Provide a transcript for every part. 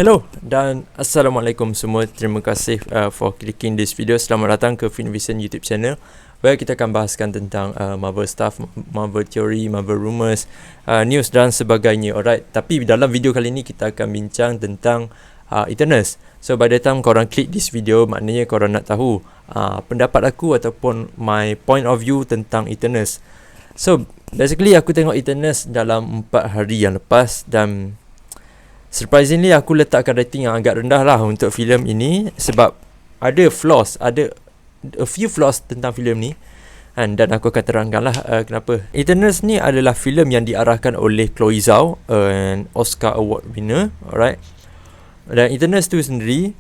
Hello dan Assalamualaikum semua. Terima kasih for clicking this video. Selamat datang ke Finvision YouTube channel, where kita akan bahaskan tentang Marvel stuff, Marvel theory, Marvel rumors, news dan sebagainya. Alright, tapi dalam video kali ini kita akan bincang tentang Eternals. So by the time korang klik this video, maknanya korang nak tahu pendapat aku ataupun my point of view tentang Eternals. So basically aku tengok Eternals dalam 4 hari yang lepas dan surprisingly aku letakkan rating yang agak rendah lah untuk filem ini sebab ada flaws, ada a few flaws tentang filem ni, dan aku akan terangkan lah kenapa. Eternals ni adalah filem yang diarahkan oleh Chloe Zhao, an Oscar Award winner, alright. Dan Eternals tu sendiri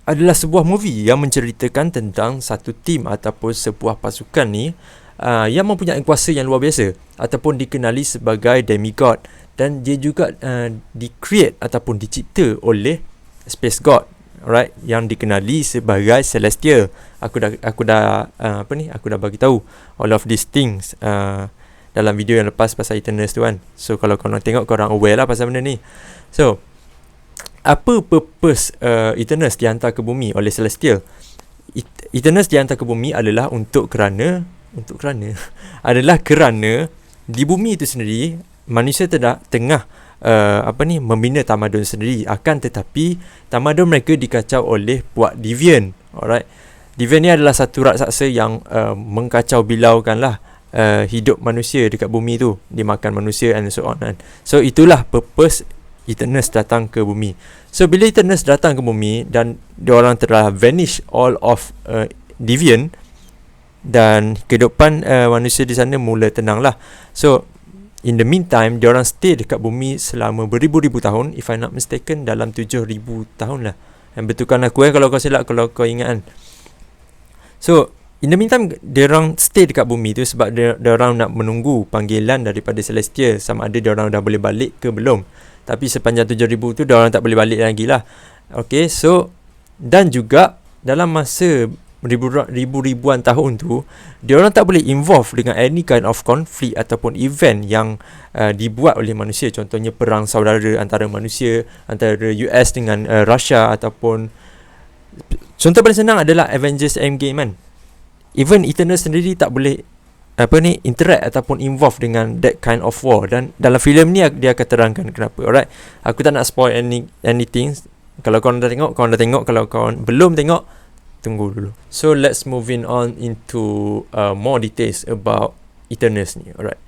adalah sebuah movie yang menceritakan tentang satu tim ataupun sebuah pasukan ni yang mempunyai kuasa yang luar biasa ataupun dikenali sebagai demigod, dan dia juga di-create ataupun dicipta oleh Space God, alright, yang dikenali sebagai Celestial. Aku dah bagi tahu all of these things dalam video yang lepas pasal Eternals tu kan. So kalau korang tengok, korang aware lah pasal benda ni. So apa purpose Eternals dihantar ke bumi oleh Celestial? Eternals dihantar ke bumi adalah kerana di bumi itu sendiri manusia tengah membina tamadun sendiri, akan tetapi tamadun mereka dikacau oleh puak Deviant. Alright, Deviant ni adalah satu raksasa yang mengkacau bilaukanlah hidup manusia dekat bumi tu, dimakan manusia and so on kan. So itulah purpose Eternals datang ke bumi. So bila Eternals datang ke bumi dan diorang telah vanish all of Deviant, dan kehidupan manusia di sana mula tenang lah. So in the meantime, diorang stay dekat bumi selama beribu-ribu tahun. If I'm not mistaken, dalam 7,000 tahun lah. Dan betulkan aku kalau kau silap, kalau kau ingat kan. So in the meantime, diorang stay dekat bumi tu sebab diorang nak menunggu panggilan daripada Celestial, sama ada diorang dah boleh balik ke belum. Tapi sepanjang 7,000 tu diorang tak boleh balik lagi lah. Okay, so dan juga dalam masa ribuan tahun tu, diorang tak boleh involve dengan any kind of conflict ataupun event yang dibuat oleh manusia. Contohnya perang saudara antara manusia, antara US dengan Russia, ataupun contoh paling senang adalah Avengers Endgame kan. Even Eternals sendiri tak boleh interact ataupun involve dengan that kind of war. Dan dalam filem ni dia akan terangkan kenapa. Alright, aku tak nak spoil anything. Kalau korang dah tengok, korang dah tengok. Kalau korang belum tengok, tunggu dulu. So let's moving on into more details about Eternals ni. Alright,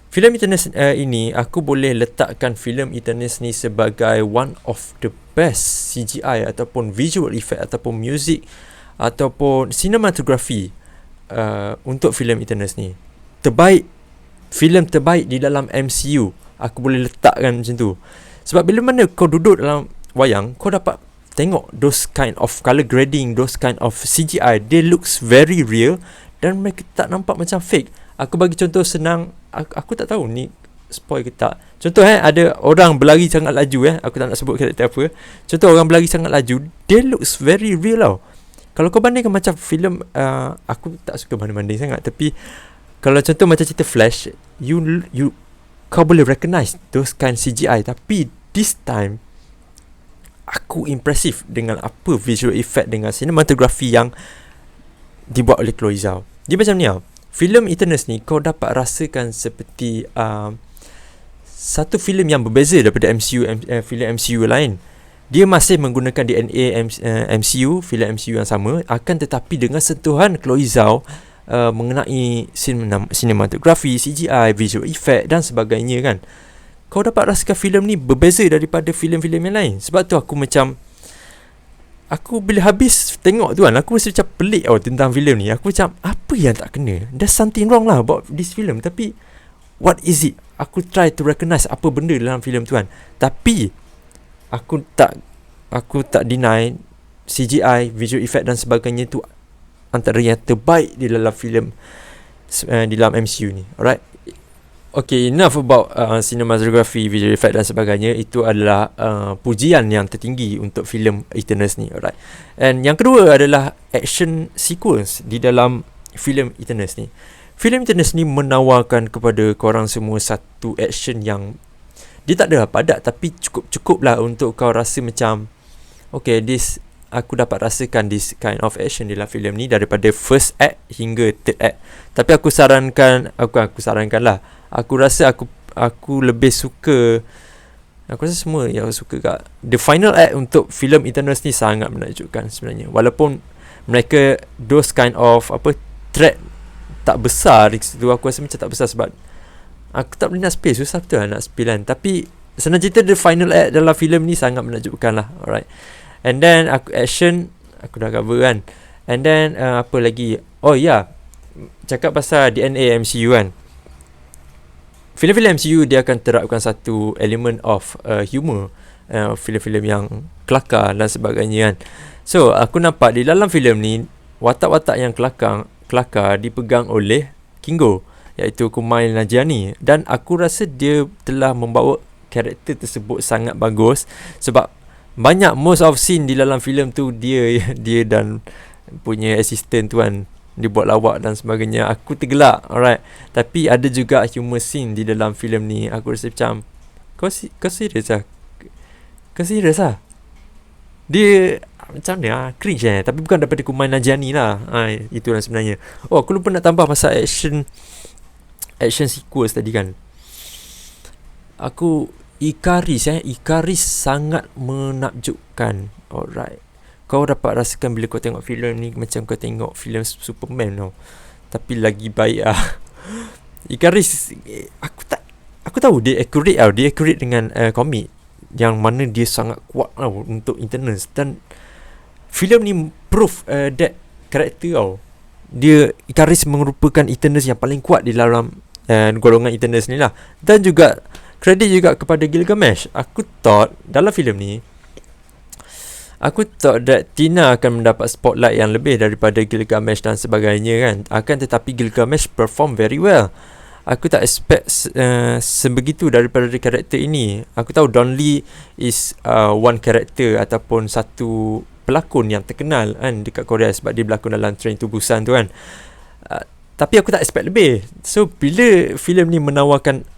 filem Eternals ini aku boleh letakkan filem Eternals ni sebagai one of the best CGI ataupun visual effect ataupun music ataupun cinematography untuk filem Eternals ni. Filem terbaik di dalam MCU, aku boleh letakkan macam tu. Sebab bila mana kau duduk dalam wayang, kau dapat tengok those kind of color grading, those kind of CGI, they looks very real dan mereka tak nampak macam fake. Aku bagi contoh senang, aku tak tahu ni spoil ke tak. Contoh ada orang berlari sangat laju, aku tak nak sebut karakter apa. Contoh orang berlari sangat laju, they looks very real tau. Kalau kau bandingkan macam filem, aku tak suka banding-banding sangat, tapi kalau contoh macam cerita Flash, kau boleh recognize those kind CGI. Tapi this time aku impresif dengan apa visual effect dengan cinematography yang dibuat oleh Chloe Zhao. Dia macam ni tau. Filem Eternals ni kau dapat rasakan seperti satu filem yang berbeza daripada filem MCU lain. Dia masih menggunakan DNA MCU, filem MCU yang sama, akan tetapi dengan sentuhan Chloe Zhao mengenai cinematography, CGI, visual effect dan sebagainya kan. Kau dapat rasakan filem ni berbeza daripada filem-filem yang lain. Sebab tu aku bila habis tengok tu kan, aku rasa macam pelik tentang filem ni. Aku macam, apa yang tak kena? There's something wrong lah about this film. Tapi what is it? Aku try to recognize apa benda dalam filem tu kan. Tapi aku tak deny CGI, visual effect dan sebagainya tu antara yang terbaik di dalam filem di dalam MCU ni. Alright, okay, enough about cinematography, visual effect dan sebagainya. Itu adalah pujian yang tertinggi untuk filem Eternals ni. Alright, and yang kedua adalah action sequence di dalam filem Eternals ni. Filem Eternals ni menawarkan kepada korang semua satu action yang dia tak ada padat, tapi cukup lah untuk kau rasa macam okay, aku dapat rasakan this kind of action dalam filem ni daripada first act hingga third act. Tapi aku sarankan lah, aku rasa aku lebih suka, aku rasa semua yang suka kat the final act untuk filem Eternals ni sangat menakjubkan sebenarnya. Walaupun mereka those kind of threat tak besar di situ, aku rasa macam tak besar sebab aku tak boleh nak spill, susah betul lah nak spill kan. Tapi senang cerita, the final act dalam filem ni sangat menakjubkan lah. Alright. And then action aku dah cover kan. And then apa lagi? Oh ya, cakap pasal DNA MCU kan. Filem-filem MCU dia akan terapkan satu elemen of humor, filem-filem yang kelakar dan sebagainya kan. So aku nampak di dalam filem ni watak-watak yang kelakar dipegang oleh Kingo, iaitu Kumail Nanjiani, dan aku rasa dia telah membawa karakter tersebut sangat bagus sebab banyak most of scene di dalam filem tu dia dan punya assistant tu kan, dia buat lawak dan sebagainya. Aku tergelak, alright. Tapi ada juga humor scene di dalam filem ni. Aku rasa macam kau serius lah? Kau serius lah? Dia macam mana cringe tapi bukan daripada Kumail Nanjiani lah. Itulah sebenarnya. Oh, aku lupa nak tambah pasal action sequence tadi kan. Ikaris sangat menakjubkan. Alright. Kau dapat rasakan bila kau tengok filem ni macam kau tengok filem Superman tau. Tapi lagi baik lah. Ikaris, aku tahu dia accurate tau. Dia accurate dengan komik yang mana dia sangat kuat tau untuk Eternals. Dan filem ni proof that karakter tau. Ikaris merupakan Eternals yang paling kuat di dalam golongan Eternals ni lah. Dan juga kredit juga kepada Gilgamesh. Aku thought dalam filem ni that Tina akan mendapat spotlight yang lebih daripada Gilgamesh dan sebagainya kan. Akan tetapi Gilgamesh perform very well. Aku tak expect sebegitu daripada karakter ini. Aku tahu Don Lee is one character ataupun satu pelakon yang terkenal kan dekat Korea sebab dia berlakon dalam Train to Busan tu kan. Tapi aku tak expect lebih. So bila filem ni menawarkan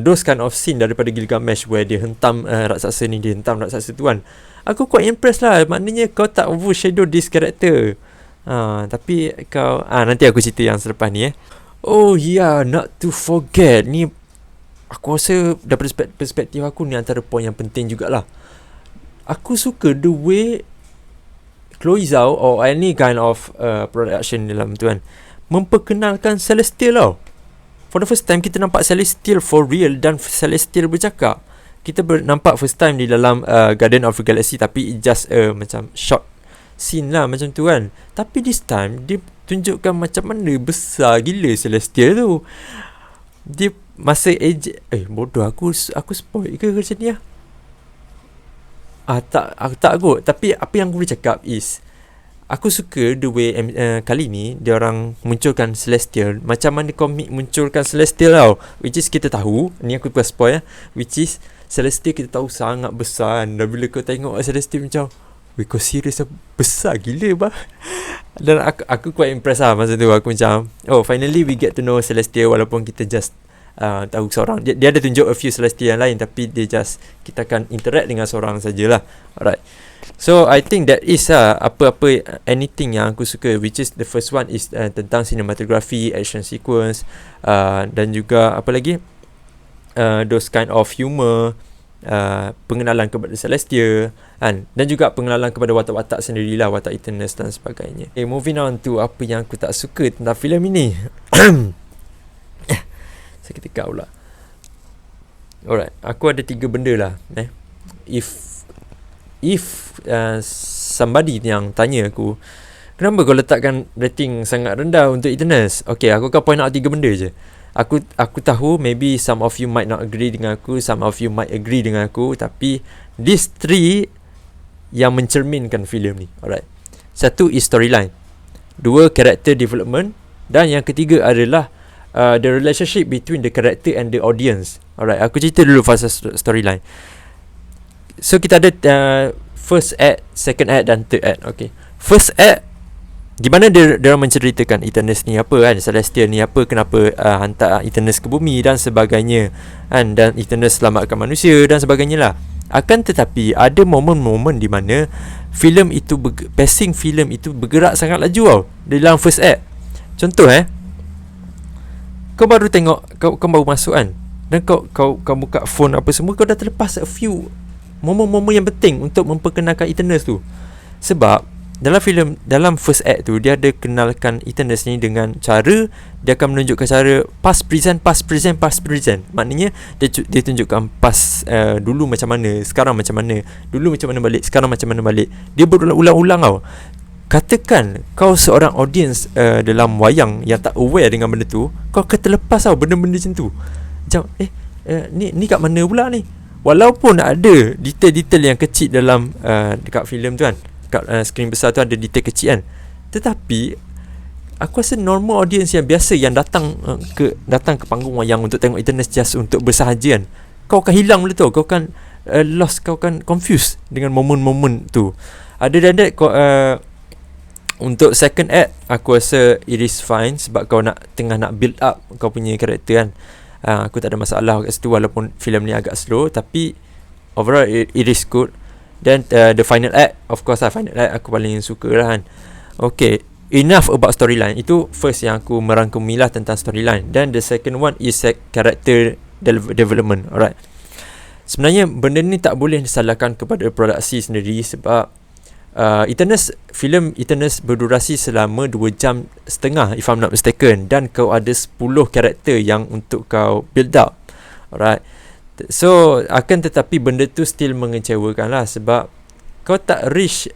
those kind of scene daripada Gilgamesh where dia hentam raksasa ni, dia hentam raksasa tu kan, aku quite impressed lah. Maknanya kau tak overshadow this character. Tapi kau nanti aku cerita yang selepas ni Oh yeah, not to forget ni, aku rasa daripada perspektif aku ni antara poin yang penting jugalah. Aku suka the way Chloe Zhao or any kind of production dalam tu kan memperkenalkan Celestial tau. For the first time kita nampak Celestial for real dan Celestial bercakap. Kita nampak first time di dalam Guardian of the Galaxy, tapi just macam short scene lah macam tu kan. Tapi this time dia tunjukkan macam mana besar gila Celestial tu. Dia masa age bodoh, aku spoil ke macam ni lah. Tak kot. Tapi apa yang aku boleh cakap is aku suka the way kali ni dia orang munculkan Celestial macam mana komik munculkan Celestial tau. Which is kita tahu, ni aku bukan spoil which is Celestial kita tahu sangat besar kan. Dan bila kau tengok Celestial macam kau serius besar gila bah. Dan aku quite impressed lah masa tu. Aku macam finally we get to know Celestial, walaupun kita just tahu seorang. Dia ada tunjuk a few Celestial yang lain, tapi dia just kita akan interact dengan seorang sajalah. Alright. So I think that is apa-apa anything yang aku suka, which is the first one is tentang cinematography, action sequence, dan juga apa lagi those kind of humor, pengenalan kepada Celestial kan, dan juga pengenalan kepada watak-watak sendirilah, watak Eternals dan sebagainya. Moving on to apa yang aku tak suka tentang filem ini. Seketika pula. Alright, aku ada 3 benda lah. If somebody yang tanya aku, kenapa kau letakkan rating sangat rendah untuk Eternals? Okay, aku akan point out 3 benda je. Aku tahu maybe some of you might not agree dengan aku, some of you might agree dengan aku, tapi these 3 yang mencerminkan filem ni. Alright. 1 is storyline, 2 character development, dan yang ketiga adalah the relationship between the character and the audience. Alright, aku cerita dulu fasa storyline. So kita ada first act, second act dan third act. Okay, first act di mana dia orang menceritakan Eternus ni apa kan, Celestial ni apa, kenapa hantar Eternus ke bumi dan sebagainya kan, dan Eternus selamatkan manusia dan sebagainya lah. Akan tetapi ada momen-momen di mana filem itu pacing filem itu bergerak sangat laju tau dalam first act. Contoh kau baru tengok, kau baru masuk kan, dan kau buka phone apa semua, kau dah terlepas a few momen-momen yang penting untuk memperkenalkan Eternus tu. Sebab dalam first act tu dia ada kenalkan Eternus ni dengan cara dia akan menunjukkan cara past present. Maknanya dia tunjukkan past dulu macam mana, sekarang macam mana, dulu macam mana balik, sekarang macam mana balik. Dia berulang-ulang tau. Katakan kau seorang audience dalam wayang yang tak aware dengan benda tu, kau akan terlepas tau benda-benda macam tu. Macam ni kat mana pula ni. Walaupun ada detail-detail yang kecil dalam dekat filem tu kan, kat skrin besar tu ada detail kecil kan, tetapi aku rasa normal audience yang biasa yang datang ke panggung wayang untuk tengok Eternus just untuk bersahaja kan, kau akan hilang benda tu. Kau akan lost, kau akan confused dengan momen-momen tu. Other than that, untuk second act aku rasa it is fine, sebab kau tengah nak build up kau punya karakter kan. Aku tak ada masalah kat situ, walaupun filem ni agak slow, tapi overall it is good. Dan the final act, of course lah, final act aku paling suka lah kan. Okay, enough about storyline. Itu first yang aku merangkumi lah tentang storyline. Dan the second one is character development. Alright, sebenarnya benda ni tak boleh disalahkan kepada produksi sendiri, sebab filem Eternus berdurasi selama 2.5 jam if I'm not mistaken, dan kau ada 10 karakter yang untuk kau build up. Alright, so akan tetapi benda tu still mengecewakan lah, sebab kau tak reach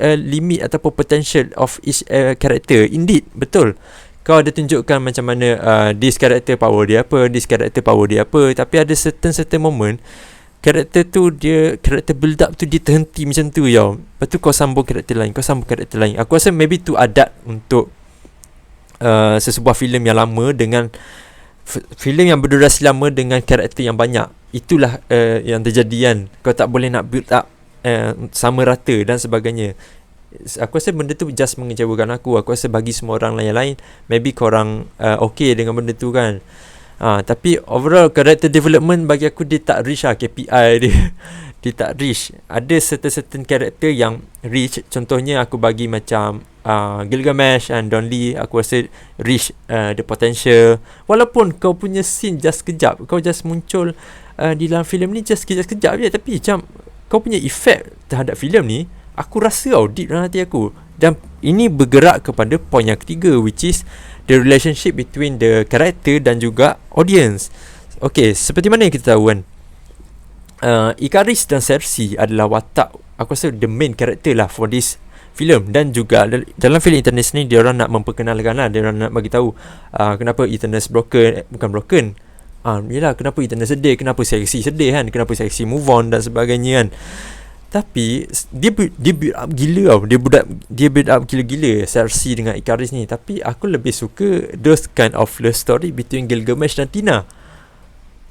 limit ataupun potential of each character. Indeed, betul, kau ada tunjukkan macam mana this character power dia apa, this character power dia apa, tapi ada certain moment karakter build up tu dia terhenti macam tu tau. Lepas tu kau sambung karakter lain. Aku rasa maybe tu adat untuk sesebuah filem yang lama dengan filem yang berdurasi lama dengan karakter yang banyak. Itulah yang terjadi kan. Kau tak boleh nak build up sama rata dan sebagainya. Aku rasa benda tu just mengecewakan aku. Aku rasa bagi semua orang lain maybe korang okay dengan benda tu kan. Tapi overall character development bagi aku dia tak reach lah KPI dia. Dia tak reach. Ada certain karakter yang reach. Contohnya aku bagi macam Gilgamesh and Don Lee, aku rasa reach the potential. Walaupun kau punya scene just kejap, kau just muncul di dalam filem ni just kejap je, tapi macam kau punya effect terhadap filem ni aku rasa deep dalam hati aku. Dan ini bergerak kepada point yang ketiga, which is the relationship between the character dan juga audience. Okay, seperti mana yang kita tahu kan, Ikaris dan Cersei adalah watak, aku rasa the main character lah for this film. Dan juga dalam filem Eternus ni, dia orang nak memperkenalkan lah, dia orang nak bagi tahu kenapa Eternus bukan broken. Yelah, kenapa Eternus sedih, kenapa Cersei sedih kan, kenapa Cersei move on dan sebagainya kan. Tapi dia build up gila tau. Dia build up gila-gila Cersei dengan Ikaris ni. Tapi aku lebih suka those kind of love story between Gilgamesh dan Tina.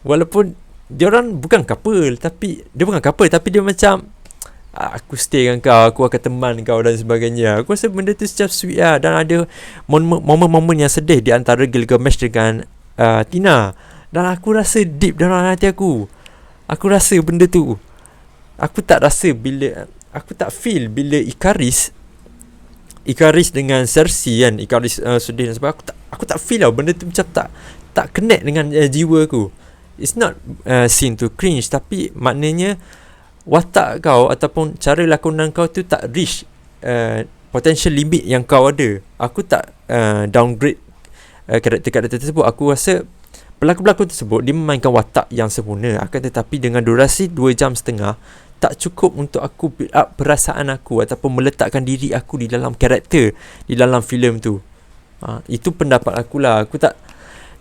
Walaupun dia orang bukan couple, tapi dia macam aku stay dengan kau, aku akan teman kau dan sebagainya. Aku rasa benda tu macam sweet lah. Dan ada momen-momen yang sedih di antara Gilgamesh dengan Tina. Dan aku rasa deep dalam hati aku. Aku rasa benda tu. Aku tak feel bila Ikaris dengan Cersei kan, Ikaris sedih dan sebagainya, aku tak feel lah benda tu, macam tak connect dengan jiwa aku. It's not scene to cringe, tapi maknanya watak kau ataupun cara lakonan kau tu tak reach potential limit yang kau ada. Aku tak downgrade karakter-karakter tersebut. Aku rasa pelakon-pelakon tersebut dia memainkan watak yang sempurna. Akan tetapi dengan durasi 2.5 jam tak cukup untuk aku build up perasaan aku ataupun meletakkan diri aku di dalam karakter di dalam filem tu. Itu pendapat aku lah.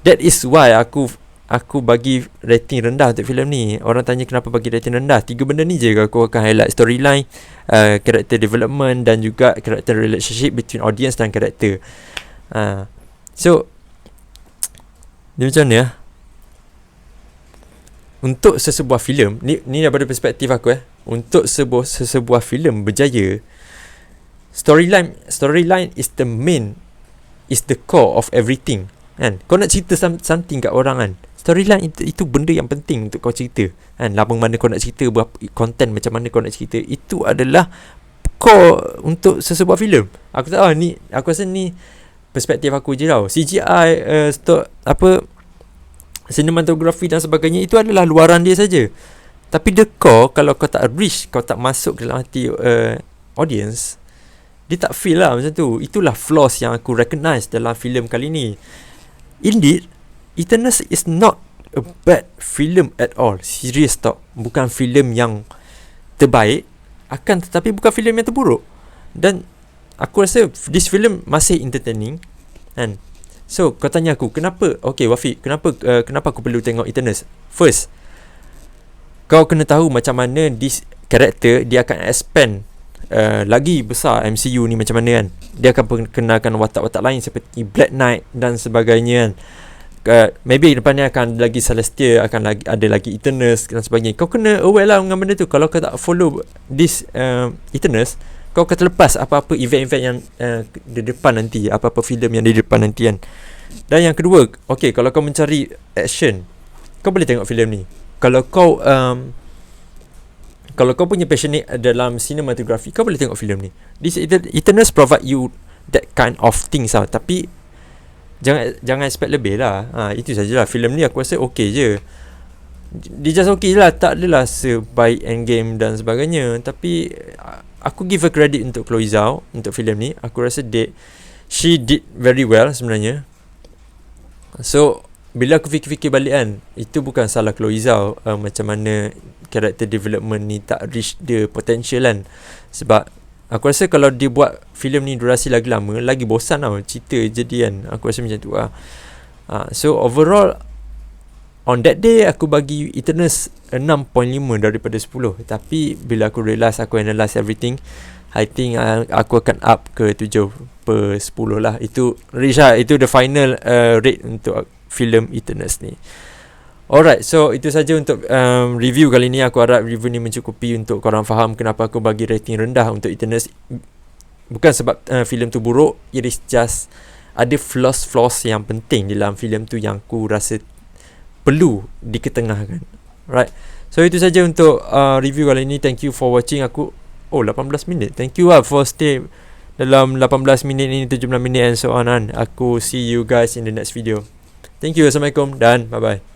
That is why aku bagi rating rendah untuk filem ni. Orang tanya kenapa bagi rating rendah, 3 benda ni je aku akan highlight: storyline, character development, dan juga character relationship between audience dan karakter. So dia macam ni lah. Untuk sesebuah filem ni daripada perspektif aku, untuk sesebuah filem berjaya, storyline is the main, is the core of everything kan. Kau nak cerita something kat orang kan, storyline itu benda yang penting untuk kau cerita kan. Lama mana kau nak cerita, berapa content, macam mana kau nak cerita, itu adalah core untuk sesebuah filem. Aku tak tahu ni, aku rasa ni perspektif aku je tau. CGI, cinematography dan sebagainya, itu adalah luaran dia saja. Tapi the core, kalau kau tak reach, kau tak masuk ke dalam hati audience, dia tak feel lah macam tu. Itulah flaws yang aku recognize dalam filem kali ni. Indeed, Eternals is not a bad film at all. Serious talk, bukan filem yang terbaik, akan tetapi bukan filem yang terburuk. Dan aku rasa this film masih entertaining kan. So kau tanya aku, kenapa, okay Wafiq, kenapa aku perlu tengok Eternals? First, kau kena tahu macam mana this character dia akan expand lagi besar MCU ni macam mana kan. Dia akan perkenalkan watak-watak lain seperti Black Knight dan sebagainya kan. Maybe depan ni akan lagi Celestia, akan ada lagi Eternals dan sebagainya. Kau kena aware lah dengan benda tu. Kalau kau tak follow this Eternals, kau akan terlepas apa-apa event-event yang di depan nanti, apa-apa filem yang di depan nanti kan. Dan yang kedua, okay, kalau kau mencari action, kau boleh tengok filem ni. Kalau kau punya passionate dalam cinematography, kau boleh tengok filem ni. This Eternals provide you that kind of things lah. Tapi jangan expect lebih lah. Itu sajalah. Filem ni aku rasa okay je. Dia just okay lah. Tak adalah sebaik Endgame dan sebagainya. Tapi aku give a credit untuk Chloe Zhao untuk filem ni. Aku rasa she did very well sebenarnya. So bila aku fikir-fikir balik kan, itu bukan salah Chloe Zhao, macam mana character development ni tak reach the potential kan. Sebab aku rasa kalau dia buat filem ni durasi lagi lama, lagi bosan tau cerita jadi kan. Aku rasa macam tu lah. So overall, on that day aku bagi Eternals 6.5 daripada 10. Tapi bila aku realise, aku analyse everything, I think aku akan up ke 7/10 lah. Itu reach lah. Itu the final rate untuk filem Eternals ni. Alright, so itu saja untuk review kali ni. Aku harap review ni mencukupi untuk korang faham kenapa aku bagi rating rendah untuk Eternals. Bukan sebab filem tu buruk, it is just ada flaws yang penting dalam filem tu yang aku rasa perlu diketengahkan. Right, so itu saja untuk review kali ni. Thank you for watching. Aku 18 minit. Thank you lah for stay dalam 18 minit ni, 17 minit and so on kan. Aku see you guys in the next video. Thank you, Assalamualaikum dan bye bye.